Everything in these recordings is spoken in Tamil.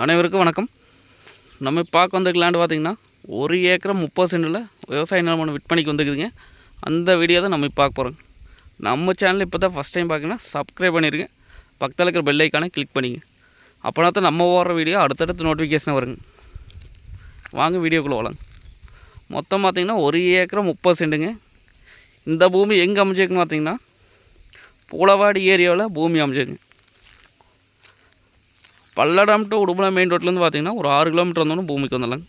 அனைவருக்கும் வணக்கம். நம்ம பார்க்க வந்த லேண்டு பார்த்திங்கன்னா 1 ஏக்கர் 30 சென்டில் விவசாய நிலமான விற்பனைக்கு வந்துக்குதுங்க. அந்த வீடியோ தான் நம்ம பார்க்க போகிறோம். நம்ம சேனல் இப்போ தான் ஃபஸ்ட் டைம் பார்க்கணுன்னா சப்ஸ்கிரைப் பண்ணிடுங்க. பக்கத்தில் இருக்கிற பெல் ஐக்கானை கிளிக் பண்ணிங்க. அப்போனா தான் நம்ம போடுற வீடியோ அடுத்தடுத்து நோட்டிஃபிகேஷன் வருங்க. வாங்க வீடியோக்குள்ளே போகலாம். மொத்தம் பார்த்திங்கன்னா 1 ஏக்கர் 30 சென்ட்டுங்க. இந்த பூமி எங்கே அமைஞ்சிருக்குன்னு பார்த்திங்கன்னா பூலவாடி ஏரியாவில் பூமி அமைஞ்சிருங்க. பல்லடம் டு உடுமலை மெயின் ரோட்லேருந்து பார்த்தீங்கன்னா ஒரு 6 கிலோமீட்டர் வந்தோன்னு பூமிக்கு வந்துடலாங்க.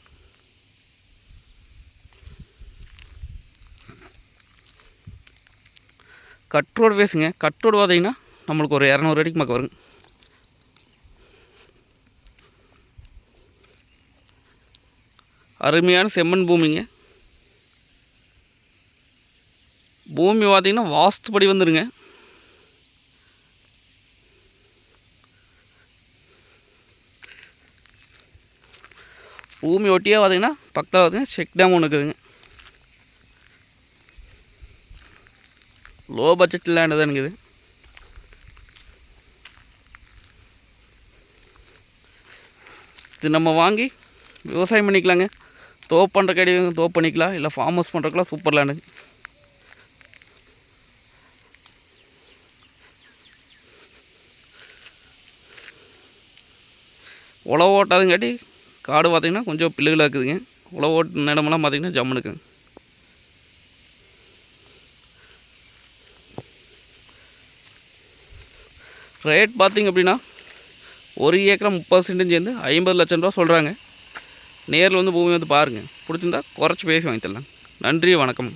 கட் ரோடு பேசுங்க. கட் ரோடு பார்த்தீங்கன்னா நம்மளுக்கு ஒரு 200 அடிக்கு பக்கம் வருங்க. அருமையான செம்மண் பூமிங்க. பூமி பார்த்தீங்கன்னா வாஸ்துப்படி வந்துடுங்க. பூமி ஒட்டியே பார்த்தீங்கன்னா பக்கத்தில் பார்த்தீங்கன்னா செக் டேம் ஒன்று இருக்குதுங்க. லோ பட்ஜெட் லேண்டு தான் இருக்குது. இது நம்ம வாங்கி விவசாயம் பண்ணிக்கலாங்க. தோப்பு பண்ணுற கடி தோப்பு பண்ணிக்கலாம், இல்லை ஃபார்ம் ஹவுஸ் பண்ணுறதுக்குலாம் சூப்பர் லேண்டு. உழவு ஓட்டாதுங்காட்டி காடு பார்த்திங்கன்னா கொஞ்சம் பில்லுகளாக இருக்குதுங்க. உழவு ஓட்டு இடமெல்லாம் பார்த்திங்கன்னா ஜம்முனுக்குங்க. ரேட் பார்த்திங்க அப்படின்னா 1 ஏக்கர் 30 சென்ட்டும் சேர்ந்து 50 லட்சம் ரூபா சொல்கிறாங்க. நேரில் வந்து பூமி வந்து பாருங்கள். பிடிச்சிருந்தா குறைச்சி பேசி வாங்கி தரலாம். நன்றி, வணக்கம்.